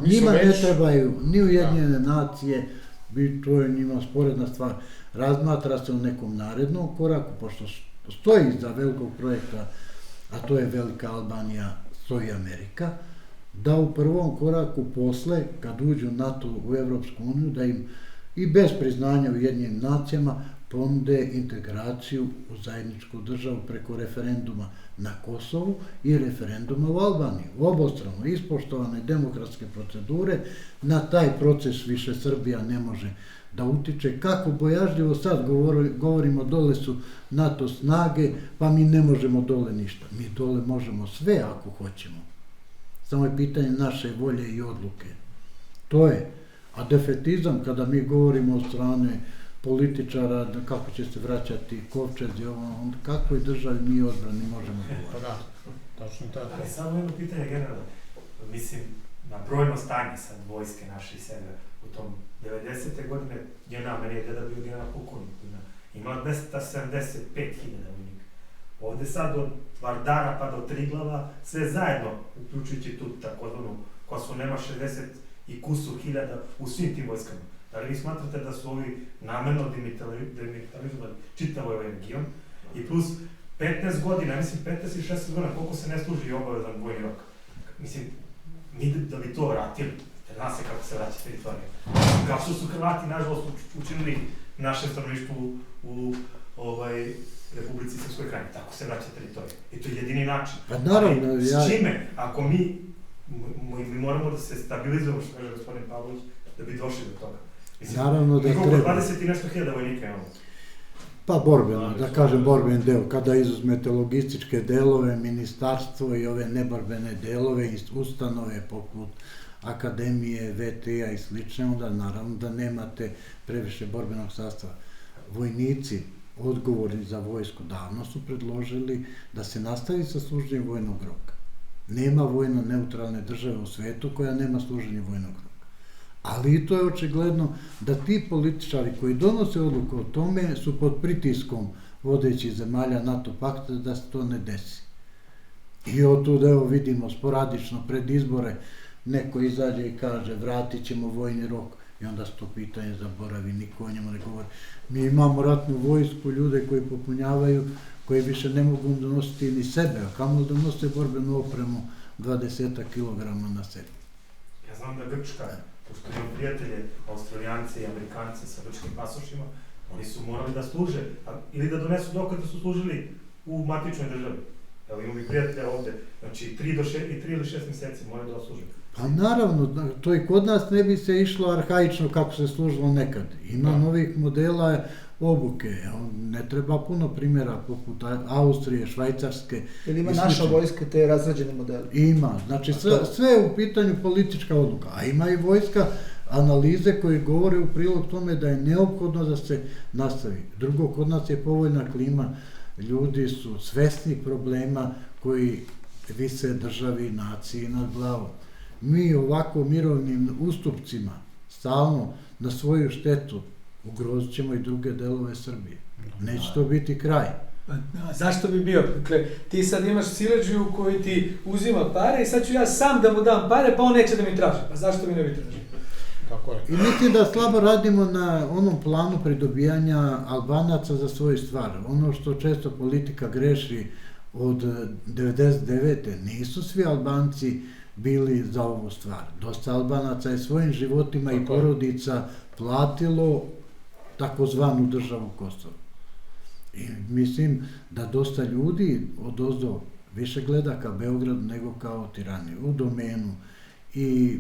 Njima ne trebaju ni Ujedinjene nacije, to je njima sporedna stvar. Razmatra se u nekom narednom koraku, pošto stoji iza velikog projekta, a to je Velika Albanija, stoji Amerika, da u prvom koraku posle, kad uđu NATO u Evropsku uniju, da im i bez priznanja Ujedinjenim nacijama ponude integraciju u zajedničku državu preko referenduma na Kosovu i referenduma u Albaniji. Obostrano ispoštovane demokratske procedure, na taj proces više Srbija ne može da utiče. Kako bojažljivo sad govorimo, dole su NATO snage, pa mi ne možemo dole ništa. Mi dole možemo sve ako hoćemo. Samo je pitanje naše volje i odluke. To je. A defetizam, kada mi govorimo od strane političara, kako će se vraćati kovčezi, onda kakvoj državi mi odbrani možemo govoriti? Pa da, točno tako. Ali samo jedno pitanje generalno. Mislim, na brojno stanje sad vojske naše i sebe u tom 90. godine, meni je deda bio general pukovnik, ima 275.000 vojnika. Ovde sad od Vardara pa do Triglava, sve zajedno, uključujući tu takozvanu Kosovo, nema 60 i kusur hiljada u svim tim vojskama. Da li vi smatrate da su ovi namerno demilitarizovali čitav ovaj region i plus 15 godina, mislim 15 i 16 godina, koliko se ne služi obavezan vojni rok? Mislim, mi da bi to vratili, zna se kako se vraća teritorija. Kao što su Hrvati, nažalost, učinili naše stanovništvo u Republici Srpskoj krajini, tako se vraća teritorija. I to je jedini način. Pa naravno, s čime, ako mi moramo da se stabilizujemo, što kaže gospodin Pavlović, da bi došli do toga. Naravno da treba. 20 i nešto hiljada vojnika imamo. Pa borbeno, da kažem borben deo, kada izuzmete logističke delove, ministarstvo i ove neborbene delove, ustanove poput akademije, VT-a i slične, onda naravno da nemate previše borbenog sastava. Vojnici, odgovorni za vojsku, davno su predložili da se nastavi sa služenjem vojnog roka. Nema vojno neutralne države u svetu koja nema služenje vojnog roka. Ali i to je očigledno da ti političari koji donose odluku o tome su pod pritiskom vodećih zemalja NATO pakta da se to ne desi. I od tuda, evo vidimo, sporadično pred izbore, neko izađe i kaže vratit ćemo vojni rok i onda se to pitanje zaboravi, niko o njemu ne govori. Mi imamo ratnu vojsku, ljude koji popunjavaju, koji više ne mogu donositi ni sebe, a kamo da nose borbenu opremu 20 kilograma na sebi. Ja znam da Grčka, pošto imam prijatelje, Australijance i Amerikance sa grčkim pasošima, oni su morali da služe, ili da donesu dokaz da su služili u matičnoj državi. Evo imam i prijatelja ovde, znači 3 ili 6 meseci moraju da osluže. Pa naravno, to i kod nas ne bi se išlo arhaično kako se služilo nekad. Ima novih modela obuke, ne treba puno primjera poput Austrije, Švajcarske. Ili ima naša vojska te razrađene modele? Ima, znači sve je u pitanju politička odluka, a ima i vojska analize koje govore u prilog tome da je neophodno da se nastavi. Drugo, kod nas je povoljna klima, ljudi su svesni problema koji vise državi i naciji nad glavom. Mi ovako mirovnim ustupcima stalno na svoju štetu ugrozit ćemo i druge delove Srbije. Neće to biti kraj. Zašto bi bio? Dakle, ti sad imaš siledžiju koji ti uzima pare i sad ću ja sam da mu dam pare, pa on neće da mi traži. Pa zašto mi ne bi traži? Tako je. I mislim da slabo radimo na onom planu pridobijanja Albanaca za svoju stvar. Ono što često politika greši od 99. nisu svi Albanci bili za ovu stvar. Dosta Albanaca je svojim životima i porodica platilo takozvanu državu Kosovo. I mislim da dosta ljudi odozdo više gleda ka Beogradu nego kao Tiraniju, u domenu i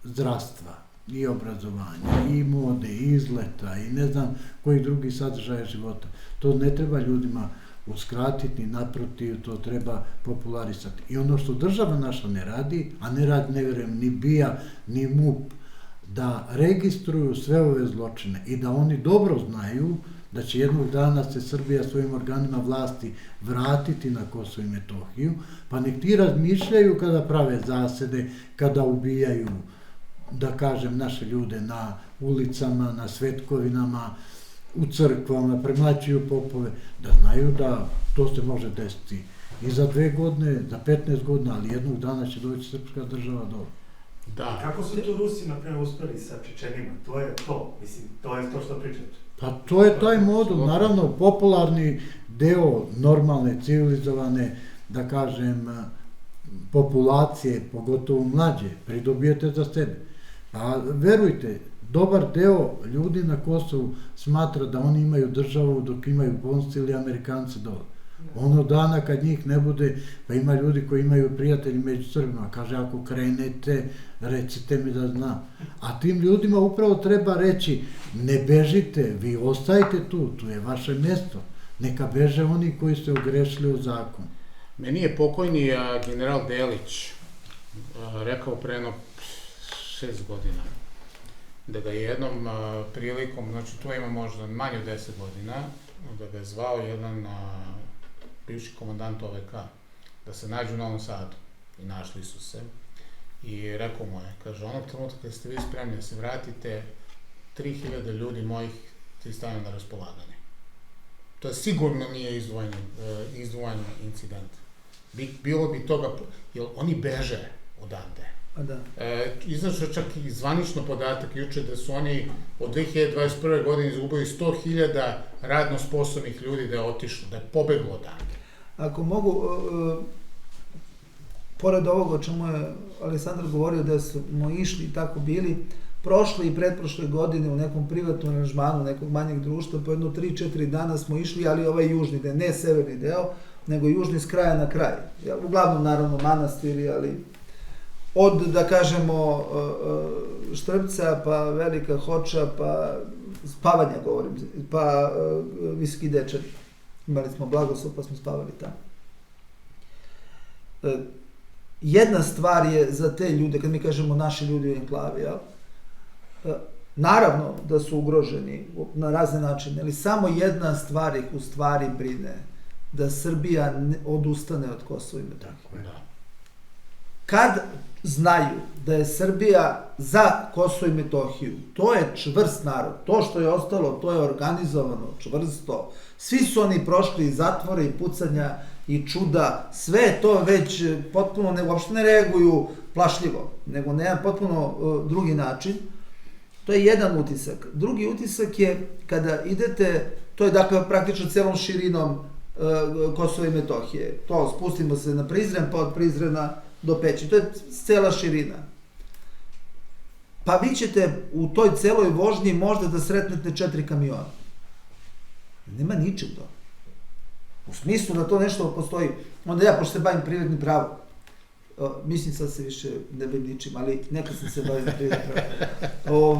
zdravstva, i obrazovanja, i mode, i izleta, i ne znam koji drugi sadržaje života. To ne treba ljudima uskratiti, naprotiv, to treba popularisati. I ono što država naša ne radi, a ne radi, ne vjerujem, ni BIA, ni MUP, da registruju sve ove zločine i da oni dobro znaju da će jednog dana se Srbija svojim organima vlasti vratiti na Kosovo i Metohiju, pa nek ti razmišljaju kada prave zasede, kada ubijaju, da kažem, naše ljude na ulicama, na svetkovinama, u crkvama, premlaćuju popove, da znaju da to se može desiti i za 2 godine, za 15 godina, ali jednog dana će doći srpska država do. Da. Kako su to Rusi, na primjer, uspeli sa Čečenima? To je to, mislim, to je to što pričate. Pa to je taj modul, naravno, popularni deo normalne, civilizovane, da kažem, populacije, pogotovo mlađe, pridobijete za sebe. A verujte, dobar deo ljudi na Kosovu smatra da oni imaju državu dok imaju Bonci ili Amerikanci dole. Ono dana kad njih ne bude, pa ima ljudi koji imaju prijatelji među Srbima, kaže ako krenete, recite mi da znam. A tim ljudima upravo treba reći, ne bežite, vi ostajte tu, tu je vaše mjesto. Neka beže oni koji ste ogrešili u zakon. Meni je pokojni general Delić rekao pre jedno 6 godina, da ga jednom prilikom, znači tu ima možda manje od 10 godina, da ga je zvao jedan bivši komandant OVK, da se nađu u Novom Sadu. I našli su se. I rekao mu je, kaže, onog trenutka kada ste vi spremni da se vratite, 3000 ljudi mojih ti stavljaju na raspolaganje. To je sigurno nije izdvojen incident. Bilo bi toga, jer oni beže odande. Izašao čak i zvanično podatak juče da su oni od 2021. godine izgubili 100.000 radno sposobnih ljudi da je otišlo, da je pobeglo odande. Ako mogu, pored ovoga o čemu je Aleksandar govorio da smo išli i tako bili, prošle i pretprošle godine u nekom privatnom aranžmanu nekog manjeg društva, po jedno 3-4 dana smo išli, ali ovaj južni deo, ne severni deo, nego južni s kraja na kraj. Uglavnom, naravno, manastiri, ali od, da kažemo, Štrpca, pa Velika Hoča, pa Spavanja, govorim, pa Visoki Dečani. Imali smo blagoslov, pa smo spavali tamo. Jedna stvar je za te ljude, kad mi kažemo naši ljudi u enklavi, naravno da su ugroženi na razne načine, ali samo jedna stvar ih u stvari brine, da Srbija odustane od Kosova i Metohije. Kad znaju da je Srbija za Kosovo i Metohiju, to je čvrst narod, to što je ostalo, to je organizovano, čvrsto. Svi su oni prošli i zatvore i pucanja i čuda, sve je to već potpuno, uopšte ne reaguju plašljivo, nego na jedan potpuno drugi način. To je jedan utisak. Drugi utisak je kada idete, to je dakle praktično celom širinom Kosova i Metohije. To, spustimo se na Prizren, pa od Prizrena do Peći. To je cela širina. Pa vi ćete u toj celoj vožnji možda da sretnete 4 kamiona. Nema ničeg do. U smislu da to nešto postoji. Onda ja, pošto se bavim privrednim pravom, mislim sad se više ne bavim ničim, ali nekad sam se bavim privrednim pravom.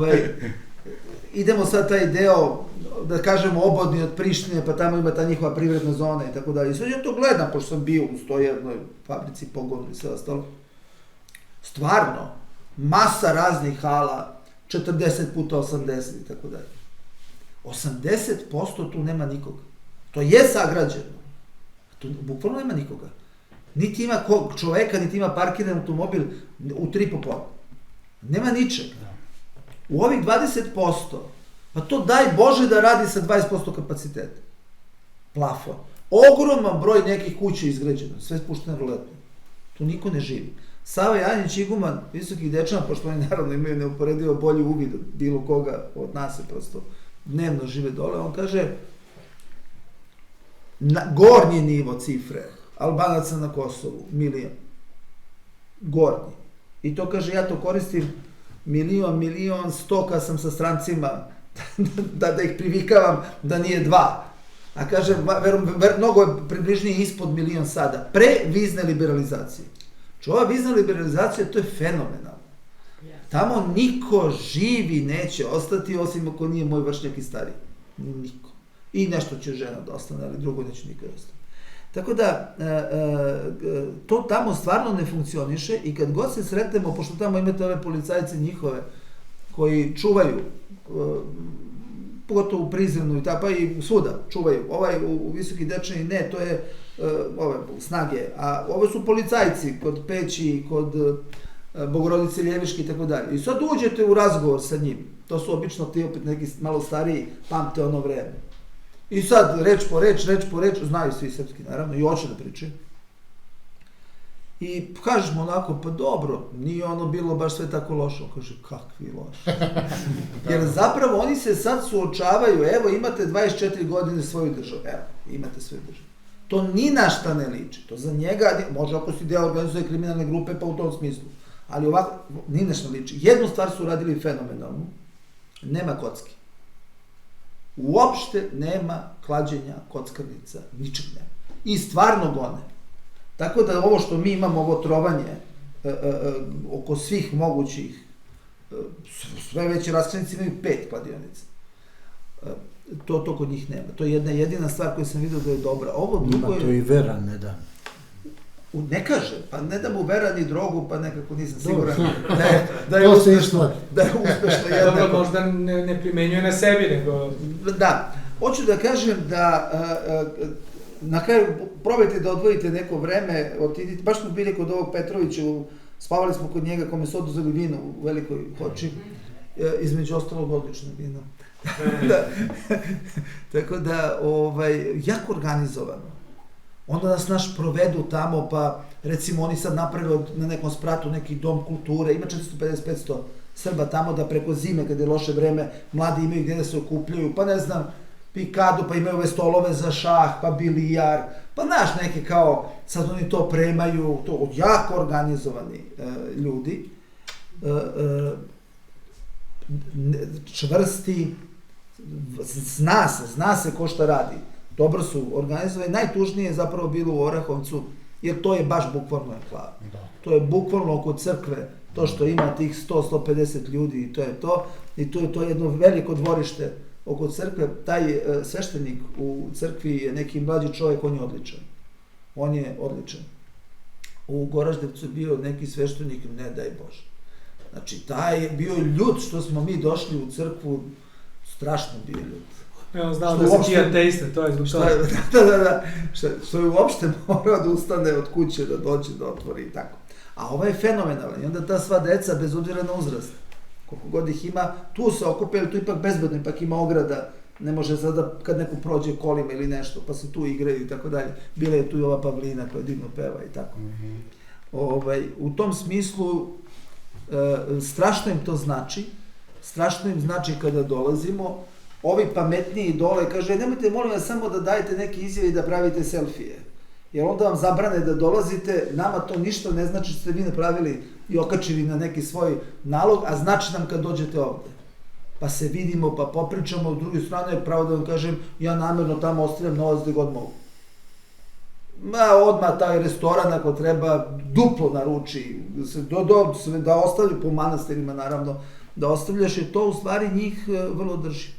Idemo sad taj deo, da kažemo, obodni od Prištine, pa tamo ima ta njihova privredna zona i tako dalje. I sad ja to gledam, pošto sam bio u 101 fabrici, pogonu i sve ostalo. Stvarno, masa raznih hala, 40 puta 80 i tako dalje. 80% tu nema nikoga. To je sagrađeno. Tu bukvalno nema nikoga. Niti ima čoveka, niti ima parkiran automobil u 3 popodne. Nema ničega. U ovih 20%, pa to daj Bože da radi sa 20% kapaciteta. Plafon. Ogroman broj nekih kuća izgrađeno, sve spušteno roletno. Tu niko ne živi. Sava Janjić Iguman, visokih dečana, pošto oni naravno imaju neuporedivo bolji uvid od bilo koga od nas, je prosto dnevno žive dole, on kaže gornji nivo cifre Albanaca na Kosovu, 1 milion. Gornji. I to kaže, ja to koristim 1.100.000 kad sam sa strancima, da ih privikavam da nije 2. A kaže, mnogo je približnije ispod 1 milion sada. Pre vizne liberalizacije. Znači, ova vizna liberalizacija, to je fenomenalno. Tamo niko živi neće ostati, osim ako nije moj vršnjak i stariji. Niko. I nešto će žena da ostane, ali drugo neće nikad ostati. Tako da, to tamo stvarno ne funkcioniše i kad god se sretnemo, pošto tamo imate ove policajce njihove, koji čuvaju, pogotovo u Prizrenu i pa i svuda čuvaju. Ovaj u Visoki Dečani ne, to je ove snage, a ovo su policajci kod Peći, kod Bogorodice Ljeviške i tako dalje. I sad uđete u razgovor sa njim. To su obično ti opet neki malo stariji, pamte ono vreme. I sad reč po reč, znaju svi srpski naravno i hoće da pričaju. I kažemo onako, pa dobro, nije ono bilo baš sve tako loše. On kaže, kakvi loše. Jer zapravo oni se sad suočavaju, evo imate 24 godine svoju državu, evo, imate svoju državu. To ni na šta ne liči, to za njega, može ako si deo organizuje kriminalne grupe, pa u tom smislu. Ali ovako, ni na šta ne liči. Jednu stvar su radili fenomenalnu, nema kocki. Uopšte nema klađenja kockarnica, ničeg nema. I stvarno gone. Tako da ovo što mi imamo, ovo trovanje oko svih mogućih, sve veće raskrenice imaju 5 kladionica. To kod njih nema. To je jedna jedina stvar koju sam vidio da je dobra. Ovo drugo je... Ima to i Vera ne da. Ne kaže, pa ne da mu Vera ni drogu, pa nekako nisam siguran da je uspešno jednako. Dobro, možda ne primenjuje na sebi, nego... Da, hoću da kažem da na kraju probajte da odvojite neko vreme, otidite, baš smo bili kod ovog Petrovića, spavali smo kod njega kome su oduzeli vino u Velikoj Hoči, između ostalog odlično vino. Tako da, jako organizovano. Onda nas naš provedu tamo, pa recimo oni sad naprave na nekom spratu neki dom kulture, ima 450-500 Srba tamo da preko zime, kada je loše vreme, mladi imaju gdje da se okupljaju, pa ne znam, pikadu, pa imaju ove stolove za šah, pa bilijar, pa znaš neke kao, sad oni to premaju, to jako organizovani ljudi, čvrsti, zna se ko šta radi. Dobro su organizovani. Najtužnije je zapravo bilo u Orahovcu, jer to je baš bukvalno enklava. To je bukvalno oko crkve, to što ima tih 100-150 ljudi i to je to. I to je jedno veliko dvorište oko crkve. Taj sveštenik u crkvi je neki mlađi čovjek, on je odličan. On je odličan. U Goraždevcu je bio neki sveštenik, ne daj Bože. Znači, taj je bio ljud što smo mi došli u crkvu, strašno bio ljud. On znao da si ti ateista, to je zbog toga. Da. Što je uopšte morao da ustane od kuće, da dođe, da otvori i tako. A ovo je fenomenalan i onda ta sva deca, bez obzira na uzrast, koliko god ih ima, tu se okupili, tu ipak bezbedno, ipak ima ograda, Ne može sada kad neko prođe kolima ili nešto, pa se tu igraju i tako dalje. Bila je tu i ova Pavlina koja divno peva i tako. U tom smislu, strašno im to znači, strašno im znači kada dolazimo, ovi pametniji dole kaže, nemojte molim vas samo da dajete neke izjave i da pravite selfije, jer onda vam zabrane da dolazite, nama to ništa ne znači što ste vi napravili i okačili na neki svoj nalog, a znači nam kad dođete ovde. Pa se vidimo, pa popričamo, s druge strane, pravo da vam kažem, ja namerno tamo ostavljam novac gde god mogu. Odmah taj restoran ako treba duplo naruči, da ostavljaju po manastirima naravno, da ostavljaš, jer to u stvari njih vrlo drži.